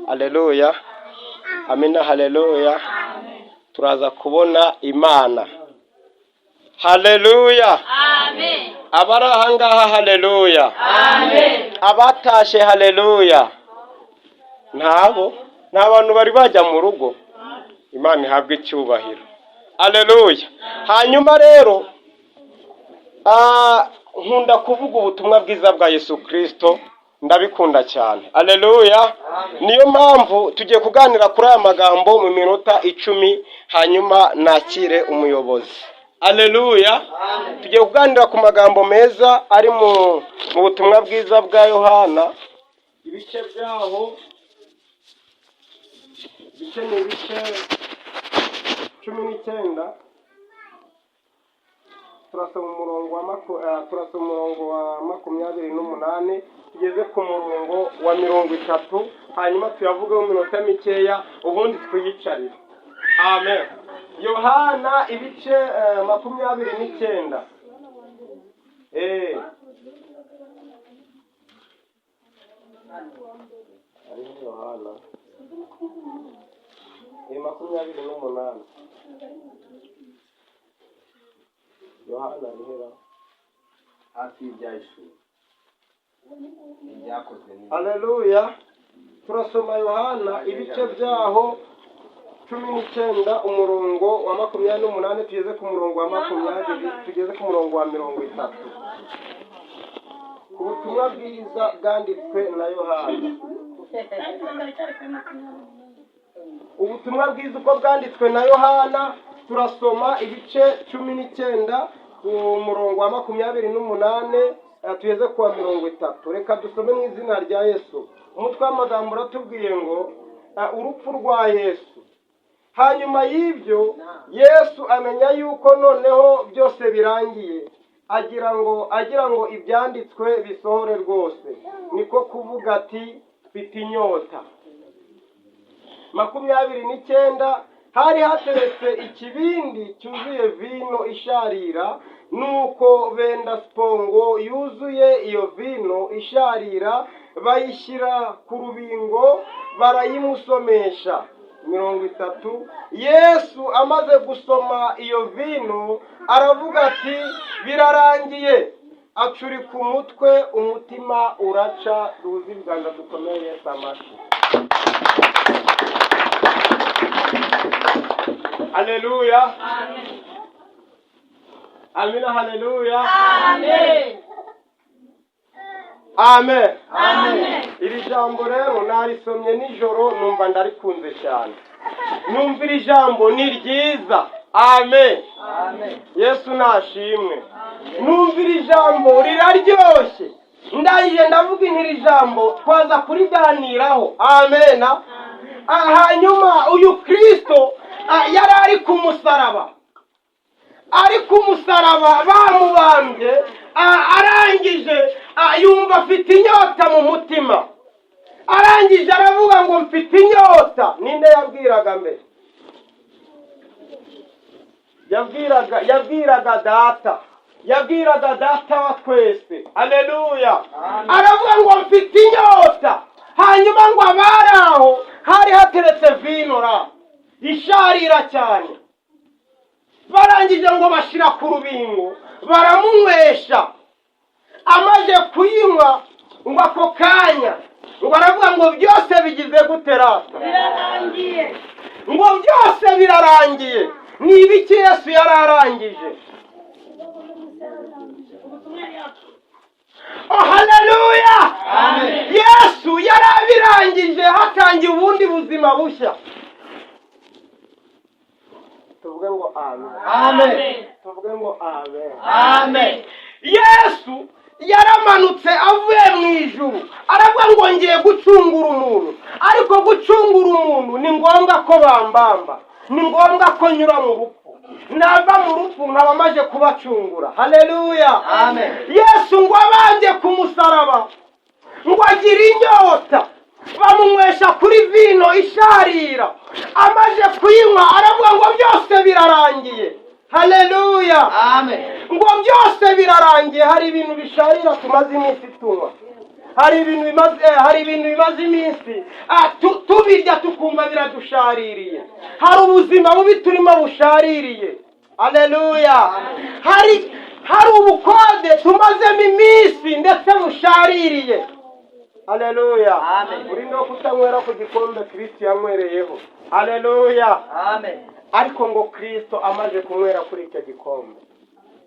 Haleluya. Amina, haleluya. Turaza kubona Imana. Haleluya. Amen. Abari ahangaha haleluya. Amen. Abatashe haleluya. Ntabo, n'abantu bari bajya mu rugo. Imana ihabwe icyubahiro. Haleluya. Hanyuma rero nkunda kuvuga ubutumwa bwiza bwa Yesu Kristo, ndabikunda cyane. Haleluya. Niyo mpamvu tugiye kuganira kuri aya magambo mu minota 10, hanyuma nakire umuyobozi. Haleluya. Tugiye kuganira ku magambo meza ari mu butumwa bwiza bwa Yohana, ibice byaho ibice 19. Turasoma umurongo wa 28 tugeze ku murongo wa 30, hanyuma tuyavuge mu minota mikeya ubundi twiyicarire. Amen. Yohana ibice 29. Yohana 28. Yohana rihera hafi y'Ibyahishuriwe ibyakozwe n'Imana. Haleluya. Turasoma Yohana ibice byaho 19 umurongo wa 28 tugeze ku murongo wa 20 tugeze ku murongo wa 30. Ubutumwa bwiza bwanditswe na Yohana. Ubutumwa bwiza uko bwanditswe na Yohana, turasoma ibice 19 ku murongo wa 28 tugeze ku wa 30. Reka dusome mu izina rya Yesu. Umutwe w'amagambo uratubwiye ngo urupfu rwa Yesu. Hanyuma y'ibyo Yesu amenya yuko noneho byose birangiye, agira ngo ibyanditswe bisohore rwose. Niko kuvuga ati mfite inyota. 29 hari hateretse ikibindi cyuzuye vino isharira, nuko benda spongo yuzuye iyo vino isharira bayishyira ku rubingo barayimusomesha. 30. Yesu amaze gusoma iyo vino aravuga ati birarangiye, acurika umutwe, umutima uraca. Duhuze ibiganza dukomeye Yesu amashyi. Haleluya. Amen. Amina, haleluya. Amen. Amen. Amen. Iri jambo rero narisomye nijoro numva ndarikunze cyane. Numva iri jambo ni ryiza. Amen. Amen. Yesu nashimwe. Numva iri jambo riraryoshye. Ndangije ndavuga iri jambo twaza kuriganiraho. Amen. Hanyuma uyu Kristo yari ari ku musaraba. Ari ku musaraba bamubambye, arangije yumva afite inyota mu mutima. Arangije aravuga ngo mfite inyota. Ninde yabwiraga mbere? Yabwiraga data. Yabwiraga data wa twese. Haleluya. Aravuga ngo mfite inyota. Hanyuma ngo abaraho hari hateretse vino isharira cyane. Barangije ngo bashira ku rubingo baramunywesha. Amaze kuyinywa ngo ako kanya ngo aravuga ngo byose bigize guterata. Birarangiye. Ngo byose birarangiye. Ni ibiki Yesu yararangije? Oh, haleluya. Amen. Yesu yarabirangije, hatangiye ubundi buzima bushya. Tuvuge ngo amen. Amen. Tuvuge ngo amen. Amen. Yesu yaramanutse avuye mu ijuru, aravuga ngo ngiye gucungura umuntu. Ariko gucungura umuntu ni ngombwa ko bambamba, ni ngombwa ko nyura mu rupfu. Nava mu rupfu nkaba maje kubacungura. Haleluya. Amen. Yesu ngo abanje ku musaraba, ngo agira inyota, bamunywesha kuri vino isharira. Amaze kuyinywa aravuga ngo byose birarangiye. Haleluya. Amen. Ngo byose birarangiye. Hari ibintu bisharira tumaze iminsi tunywa. hari ibintu bimaze iminsi tubirya tukumva biradushaririye. Hari ubuzima bubi turimo bushaririye. Aleluya. Hari ubukode tumazemo iminsi ndetse bushaririye. Aleluya. Uri no kutanywera ku gikombe Kristo yanywereyeho. Aleluya. Amen. Ariko ngo Kristo amaze kunywera kuri icyo gikombe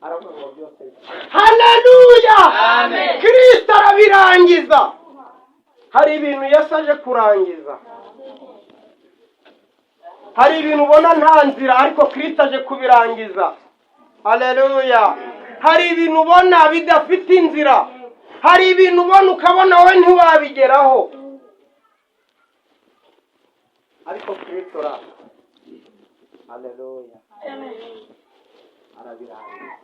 aravuga ngo byose. Haleluya. Amen. Kristo arabirangiza. Hari ibintu Yesu aje kurangiza. Hari ibintu ubona nta nzira ariko Kristo aje kubirangiza. Haleluya. Hari ibintu ubona bidafite inzira. Hari ibintu ubona ukabona wowe ntiwabigeraho. Ariko Kristo ra. Haleluya. Arabirangiza.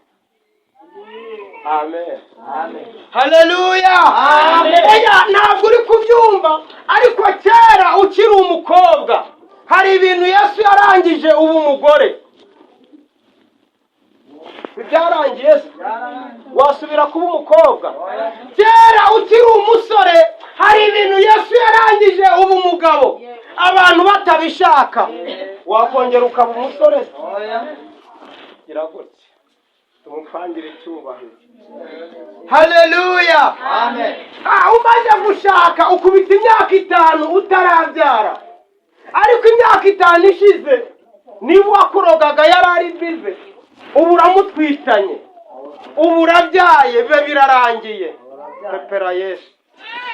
Amen. Amen. Haleluya. Amen. Ntabwo uri kubyumva ariko kera ukiri umukobwa hari ibintu Yesu yarangije ubu umugore. Byarangiye se? Wasubira kuba umukobwa? Kera ukiri umusore hari ibintu Yesu yarangije ubu umugabo. Abantu batabishaka. Wakongera ukaba umusore? Giragutse. Tumupangire icyubahiro. Haleluya. Amen. Umaze gushaka ukubita imyaka 5 utarabyara. Ariko imyaka 5 ishize niba wakurogaga yarari bize. Ubu uramutwitanye. Ubu urabyaye bibe birarangiye. Pepera Yesu.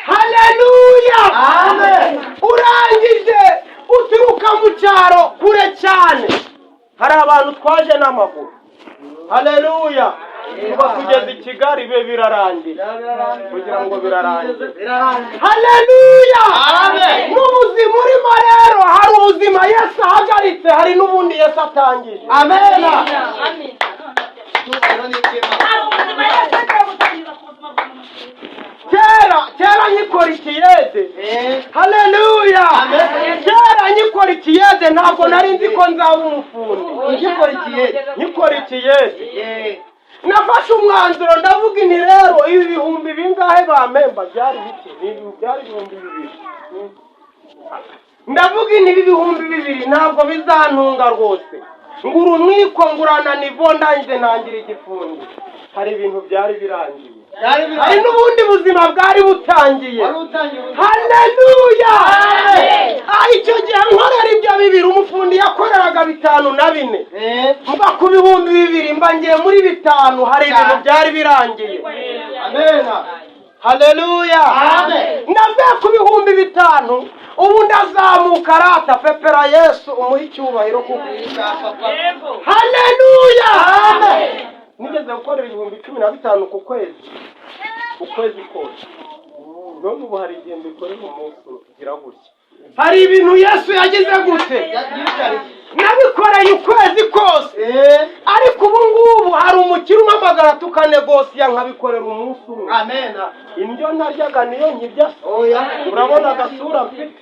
Haleluya. Amen. Urangije uturuka mu cyaro kure cyane. Hari abantu twaje n'amaguru. Haleluya. Kuba kugeza i Kigali bibe birarangiye. Kugira ngo birarangiye. Haleluya. Amen. N'ubuzima urimo rero hari ubuzima Yesu ahagaritse, hari n'ubundi Yesu atangije. Amen. Amen. Kera nyikora ikiyede. Haleluya. Kera nyikora ikiyede ntabwo nari nzi ko nzaba umufundi. Nyikora ikiyede. Nafashe umwanzuro ndavuga inti rero ibi bihumbi bingahe bamemba byari biki? Byari 2,000. Ndavuga inti ibi bihumbi 2 ntabwo bizantunga rwose. Nguru mwiko ngurana nivo ndangize ntangira igifundi. Hari ibintu byari birangiye. Hari n'ubundi buzima bwari butangiye. Haleluya. Icyo gihe nkorera ibyo 2 umufundi yakoreraga 5 na 4. Mba ku bihumbi 2 mba ngiye muri 5 hari ibintu byari birangiye. Amen. Haleluya. Amen. Navuye ku bihumbi 5 ubu ndazamuka rata pepera Yesu umuha icyubahiro kuko. Haleluya. Amen. Nigeze gukorera ibihumbi 15 ku kwezi. Ukwezi kose. None ubu hari igihe mbikore mu munsi kugira gutya. Hari ibintu Yesu yagize gute? Nabikoreye ukwezi kose. Ariko ubu ngubu hari umukiri umamagara tukanegosiya nkabikorera umunsi umwe. Amen. Indyo naryaga niyo nkibya. Urabona agasura mfite.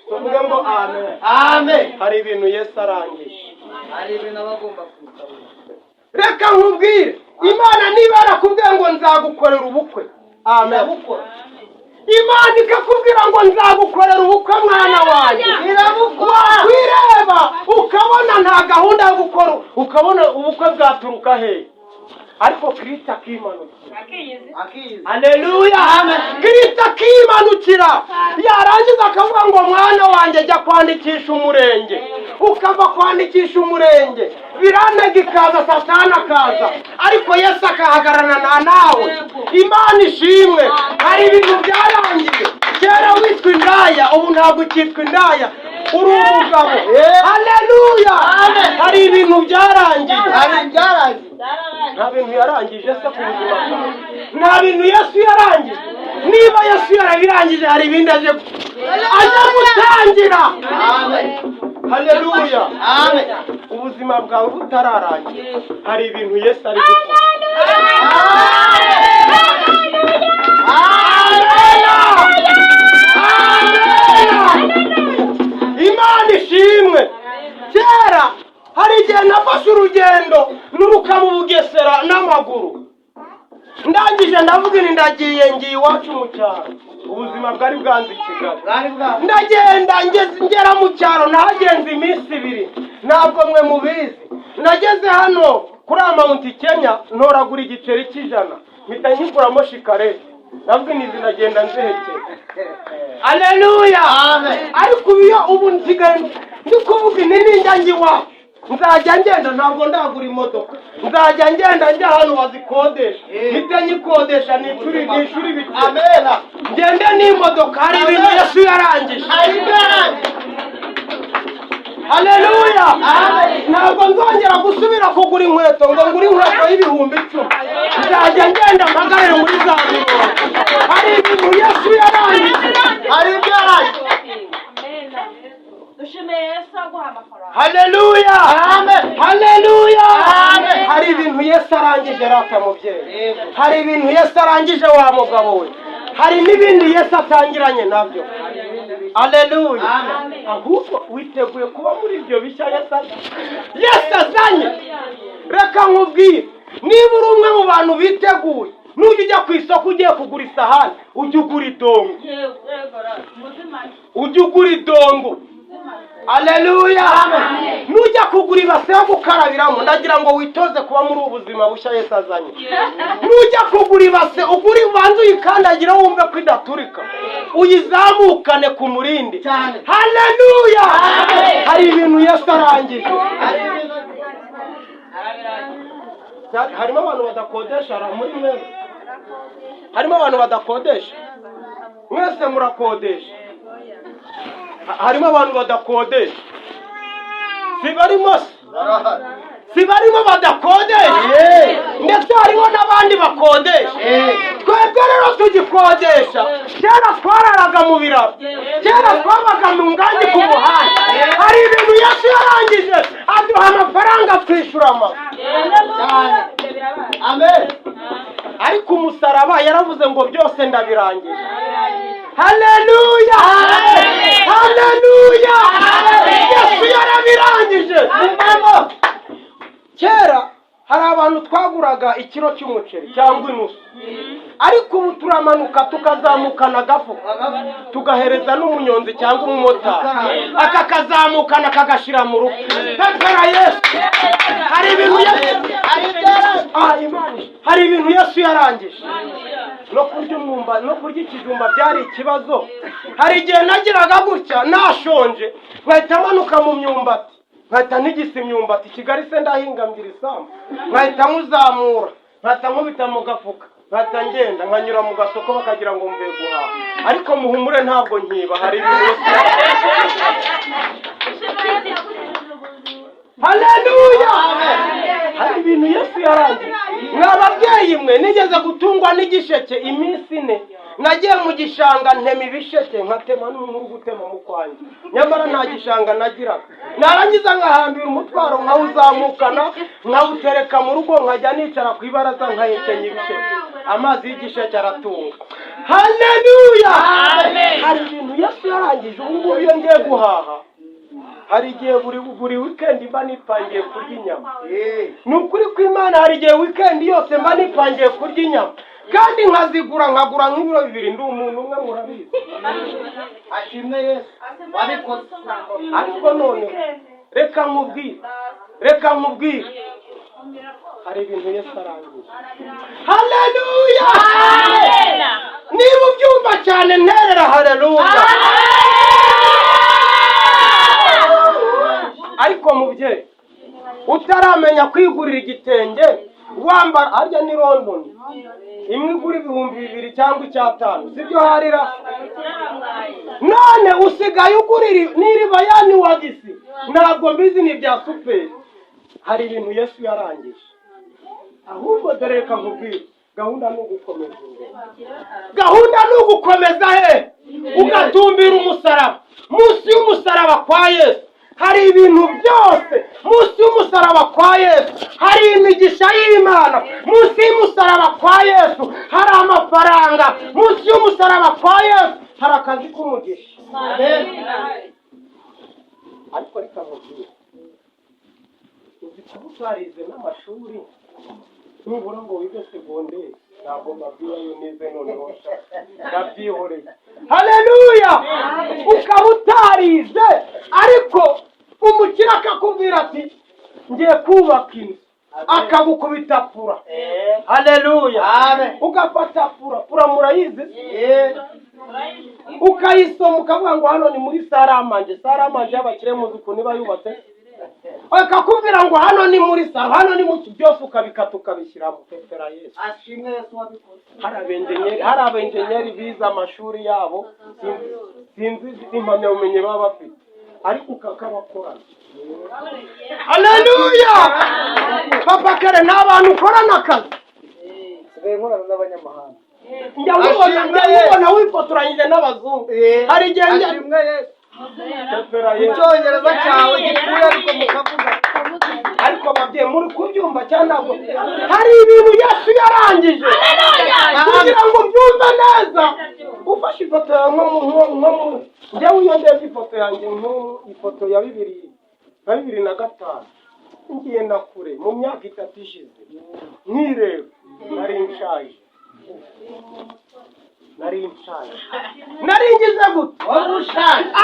Tuvuge ngo amen. Amen. Hari ibintu Yesu arangije. Hari ibintu abagomba kuza. Reka nkubwire, Imana niba arakubwiye ngo nzagukorera ubukwe. Amen. Imana ikakubwira ngo nzagukorera ubukwe mwana wanjye. Wakwireba ukabona nta gahunda yo gukora, ukabona ubukwe bwaturuka he? Ariko Kristo akimanukira. Haleluya. Kristo akimanukira. Yarangiza akavuga ngo mwana wanjye jya kwandikisha umurenge. Ukava kwandikisha umurenge. Biranega ikaza Satani akaza. Ariko Yesu akahagararana nawe. Imana ishimwe. Hari ibintu byarangiye. Kera witwa indaya ubu ntabwo ukitwa indaya. Uri umugabo. Haleluya. Hari ibintu byarangiye. Nta bintu yarangije se ku buzima bwawe. Nta bintu Yesu yarangije. Niba Yesu yarabirangije hari ibindi aje gutangira. Haleluya. Amen. Ubuzima bwawe butararangira hari ibintu Yesu ari gukora. Imana ishimwe. Kera hari igihe nafashe urugendo n'uruka mu Bugesera n'amaguru. Ndangije ndavuga ni ndagiye ngiye iwacu mu cyaro, ubuzima bwari bwanze i Kigali, bwari bwa ndagenda ngera mu cyaro nahagenze iminsi 2 ntabwo mwe mubizi. Nageze hano kuri Mount Kenya ntoragura igiceri cy'ijana mpita nkiguramo shikarete, ndavuga nizi nagenda nzehekeye. Haleluya, Amen. ariko iyo ubu nsigaye ndi kuvuga ninjya ngiwa nzajya ngenda, ntabwo ndagura imodoka, nzajya ngenda njya hano wazikodesha, mpita nyikodesha nishuri bike. Amen. Ngende n'imodoka, hari ibintu Yesu yarangije. Haleluya, ntabwo nzongera gusubira kugura inkweto ngo ngure inkweto y'ibihumbi 10, nzajya ngenda mpagarare muri za mirongo. Hari ibintu Yesu yarangije, Hari ibyarangiye. dushimiye Yesu aguha amafaranga. haleluya, Amen. haleluya, Amen. hari ibintu Yesu arangije rata mubyeyi, Yego. hari ibintu Yesu arangije wa mugabo we, hari n'ibindi Yesu atangiranye nabyo. Haleluya, Amen. ahubwo witeguye kuba muri ibyo bishya Yesu azanye. Reka nkubwire, niba uri umwe mu bantu biteguye, nujya ujya ku isoko ugiye kugura isahani, ujya ugura idongo, ujya ugura idongo. Haleluya, nujya kugura ibase yo gukarabiramo, ndagira ngo witoze kuba muri ubu buzima bushya Yesu azanye. Nujya kugura ibase ugura ubanze uyikandagira wumve ko idaturika, uyizamukane ku murindi. Cyane. Haleluya, hari ibintu Yesu arangije. Harimo abantu badakodesha muri mwese, harimo abantu badakodesha, mwese murakodesha. Harimo abantu badakodesha, sibarimo badakodesha, ndetse harimo n'abandi bakodesha. Twebwe rero tugikodesha, kera twararaga mu biraro, kera twabaga mu ngandi ku muhanda. Hari ibintu Yesu yarangije, aduha amafaranga twishyura amazu. Amen. Ariko umusaraba yaravuze ngo byose ndabirangije. Haleluya, haleluya, Yesu yarabirangije. Mama, kera hari abantu twaguraga ikiro cy'umuceri cyangwa inusu, ariko ubu turamanuka tukazamukana agafuka tugahereza n'umunyonzi cyangwa umumotari, akakazamukana kagashira mu rugo. Takara Yesu, hari ibintu Yesu hari ibintu Yesu yarangije. No kurya umwumba no kurya ikijumba byari ikibazo. Hari igihe nagiraga gutya nashonje nkahita manuka mu myumbati, nkahita ntigisa imyumbati. Kigali se ndahinga mbiri isambu, nkahita muzamura, nkahita nkubita mu gafuka, nkahita ngenda nkanyura mu gasoko bakagira ngo mvuye guhaha. Ariko muhumure ntabwo nkiba, hari ibintu Yesu. Haleluya, hari ibintu Yesu yarangije. Mwababyeyi mwe, nigeze gutungwa n'igisheke iminsi 4. Nagiye mu gishanga ntema ibisheke nkatema n'umuntu gutema mu kwanjye, nyamara nta gishanga nagiraga. Narangiza nkahambira umutwaro nkawuzamukana nkawutereka mu rugo, nkajya nicara ku ibaraza nkahekenya ibisheke, amazi y'igisheke aratunga. Haleluya, hari ibintu Yesu yarangije. Ubu iyo ngiye guhaha, hari igihe buri weekend mba nipangiye kurya inyama. Ni ukuri kw'Imana, hari igihe weekend yose mba nipangiye kurya inyama, kandi nkazigura nkagura nk'ibiro 2. Ndi umuntu umwe murabizi. Ashimwe Yesu. Wabikoze. Ariko none reka nkubwire, hari ibintu Yesu arangije. Haleluya, niba ubyumva cyane nterera haleluya. Ariko mubyeyi utaramenya kwigurira igitenge wambara, harya ni London imwe igura ibihumbi 2 cyangwa 5, sibyo harira? None usigaye ugurira n'iriba yani wagisi, ntabwo mbizi ni bya superi. Hari ibintu Yesu yarangije. Ahubwo dore reka nkubwire, gahunda ni ugukomeza imbere. Gahunda ni ugukomeza he, ugatumbira umusaraba. Munsi y'umusaraba kwa Yesu hari ibintu byose. Munsi y'umusaraba kwa Yesu hari imigisha y'Imana. Munsi y'umusaraba kwa Yesu hari amafaranga. Munsi y'umusaraba kwa Yesu hari akazi k'umugisha. Ariko reka nkubwire, uzi ko utarize n'amashuri nubura ngo wige segonderi, ntabwo mbabwira yo nize noneho ndabyihoreye. Haleluya! Ukaba utarize ariko umukire akakubwira ati ngiye kubaka inzu, akagukubita pura. Haleluya! Ugafata pura murayizi? Ukayisoma ukavuga ngo hano ni muri Saramanje y'abakire muzi ukuntu iba yubatse. Akakubwira ngo hano ni muri saro, hano ni mu byose, ukabikata ukabishyiramo. Pepera Yesu. Ashimwe Yesu wabikoze. Hari abenjenyeri biza amashuri yabo, sinzi impamyabumenyi baba bafite, ariko ukakabakorana. Haleluya! Papa Kare nta bantu ukorana akazi. Sigaye nkorana n'abanyamahanga. Njya mubona wifotoranyije n'abazungu. Hari igihe Ashimwe Yesu. Pepera Yesu. Icyongereza cyawe gipfuye ariko mukavuga. Ariko babyeyi muri kubyumva cyangwa ntabwo? Hari ibintu Yesu yarangije kugira ngo byumve neza. Ufashe ifoto yawe nko njyewe iyo ndebye ifoto yanjye ifoto ya 2005 ngiye na kure mu myaka 3 ishize nkireba nari ngize gute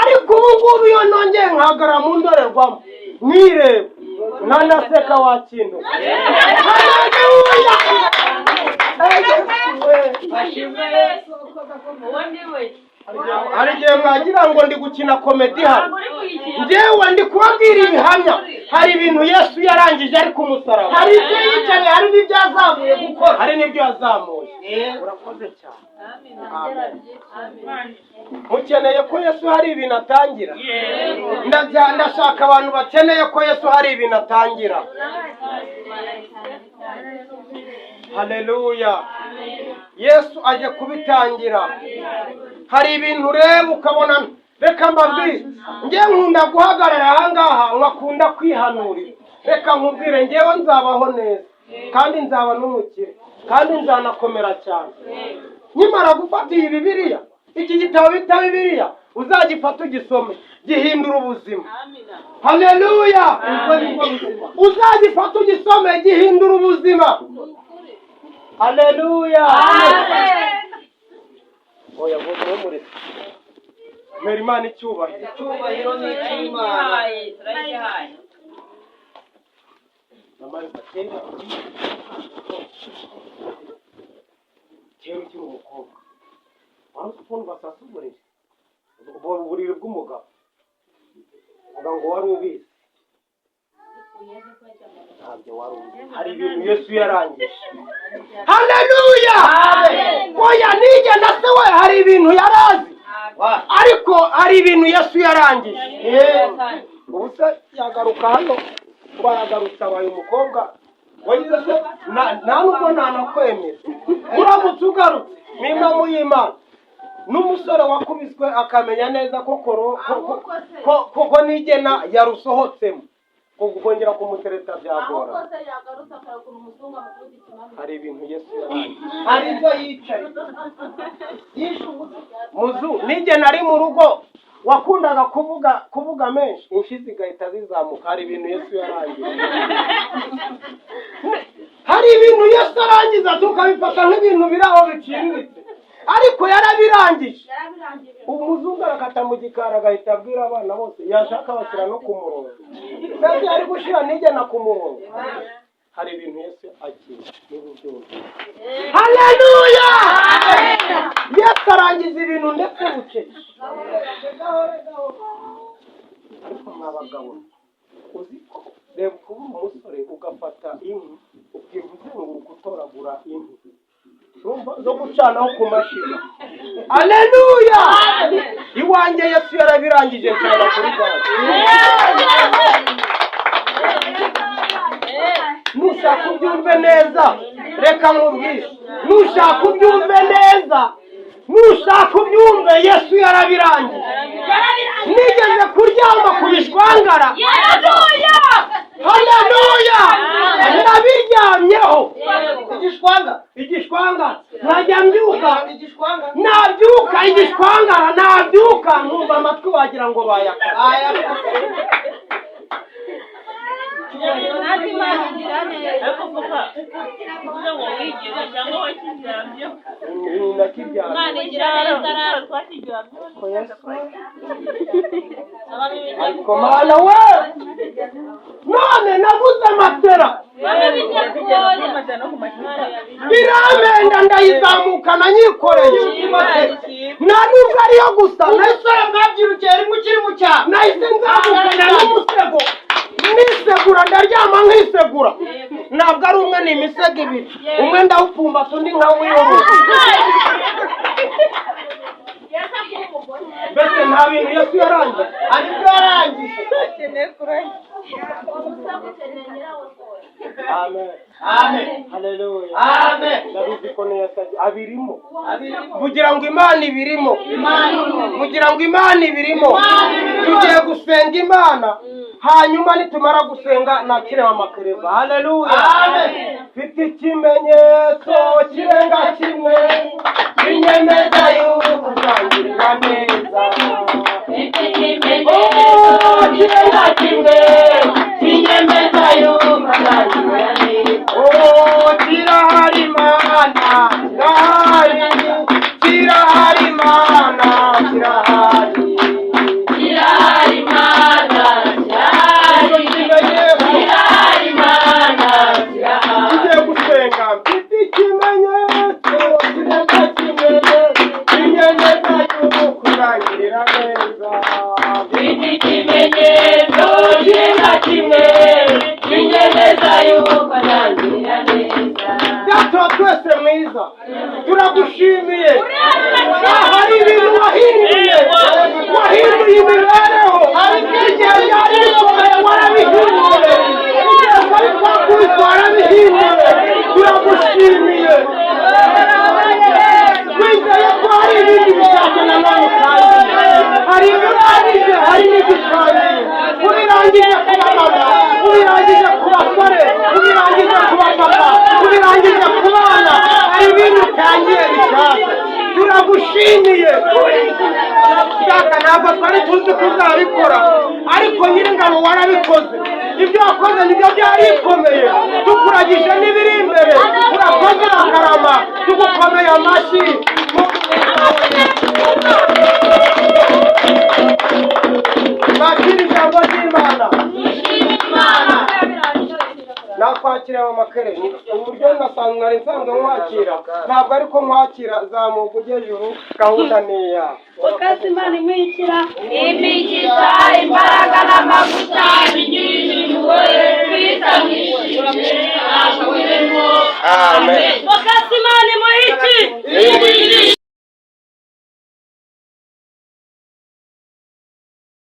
ariko ubu ngubu iyo nongeye nkagara mu ndorerwamo nkireba nkanaseka wa kintu. Hari igihe mwagira ngo ndi gukina komedi hano, njyewe ndi kubabwira ibihamya. Hari ibintu Yesu yarangije ari ku musaraba, hari ibyo yicaye, hari n'ibyo yazamuye gukora, hari n'ibyo yazamuye. Urakoze cyane. Mukeneye ko Yesu hari ibintu atangira? Ndashaka abantu bakeneye ko Yesu hari ibintu atangira. Haleluya! Yesu aje kubitangira. Hari ibintu reba ukabona, reka mbabwire, njye nkunda guhagarara ahangaha nkakunda kwihanurira. Reka nkubwire, njyewe nzabaho neza kandi nzaba n'umukire kandi nzanakomera cyane. Nyimara gufata iyi Bibiliya, iki gitabo bita Bibiliya, uzagifata ugisome, gihindura ubuzima. Haleluya! Uzagifata ugisome, gihindura ubuzima. Haleluya! Oya vuga muri Merimana icyubahiro. Icyubahiro ni icy'Imana. Kera ukiri umukobwa wari uzi ukuntu basasa uburiri bw'umugabo, uvuga ngo wari ubizi? Ntabyo wari ubizi. Hari ibintu Yesu yarangije. Haleluya! Oya nige na se we hari ibintu yarazi, ariko hari ibintu Yesu yarangije. Ubu se yagaruka hano baragarutse abaye umukobwa wagize se nta nubwo ntanakwemera. Uramutse ugarutse n'impamo y'Imana n'umusore wakubiswe akamenya neza ko nigena yarusohotsemo, kongera kumutereta byagora. Hari ibintu Yesu yarangije. Hari ibyo yicaye. Muzu nigena ari mu rugo wakundaga kuvuga menshi, inshizi igahita zizamuka. Hari ibintu Yesu yarangije. Hari ibintu Yesu arangiza tukabifata nk'ibintu biri aho biciriritse, ariko yarabirangije. Umuzungu arakata mu gikari agahita abwira abana bose, yashaka bashyira no ku murongo. Mbese ari gushyira nigena ku murongo. Hari ibintu Yesu akira n'ububyumva. Haleluya! Yesu arangiza ibintu ndetse bucece. Ariko mwabagabo uzi ko reba kuba umusore ugafata inkwi ukivuze ngo gutoragura inkwi zo gucanaho ku mashini. Haleluya! Iwanjye Yesu yarabirangije cyane kuri gaze. Nushaka ubyumve neza, reka nkubwire, nushaka ubyumve neza, nushaka ubyumve, Yesu yarabirangije. Nigeze kuryama ku bishwangara. Haleluya! Nabiryamyeho igishwangara nkajya mbyuka, nabyuka igishwangara, nabyuka nkumva amatwi wagira ngo bayakara. natwe Imana igira neza. ariko papa uvuze ngo wigeze cyangwa wakiryamye nakibyara Imana igira neza. twakiryamye ariko mana we none nabuze matera biramenda ndayizamukana nyikoreye nta nubwo ariyo gusa nahise mwabyirukiye rimwe ukiri mu cyaro nahise nzamukana n'umusego nisegura ndaryama nkisegura ntabwo ari umwe ni imisego ibiri umwe ndawupfumbata undi nkawuyoboye mbese nta bintu Yesu yarangiye aribwo yarangije akeneye kurangiza amen amen haleluya amen ndabizi ko neza abirimo kugira ngo Imana ibirimo kugira ngo Imana ibirimo tugiye gusenga Imana hanyuma nitumara gusenga nakire amakereza haleluya amen mfite ikimenyetso kirenga kimwe kinyemeza yuko uzangirira neza kirenga kimwe kinyemeza yuko uzangirira neza kirahari Mana kirahari Mana kirahari tugiye gusenga mfite ikimenyetso kirenga kimwe kinyemeza yuko uzangirira neza mfite ikimenyetso kirenga kimwe kinyemeza yuko uzangirira neza Data twese mwiza turagushimiye hari ibintu wahinduye imibereho igihe byari bikomeye warabihinduye igihe wari kwakubitwa warabihinduye turagushimiye twizeye ko hari ibindi bishyashya na none kandi hari ibirangije hari n'igitangiye ubirangije ku bamama ubirangije ku basore ubirangije ku bapapa ubirangije ku bana hari ibindi utangiye bishyashya turagushimiye shaka ntabwo twari tuzi ko uzabikora ariko nyir'ingabo warabikoze ibyo wakoze nibyo byari bikomeye tukuragije n'ibiri imbere urakoze rakarama tugukomeye amashyi bakira ijambo ry'Imana nakwakira mu makere uburyo nasanzwe nari nsanzwe nkwakira ntabwo ariko nkwakira zamuka ujye juru gahunda niya Ukazi Imana imwikira imigisha imbaraga n'amavuta binyujijwe Kristo mwishimye amen Ukazi Imana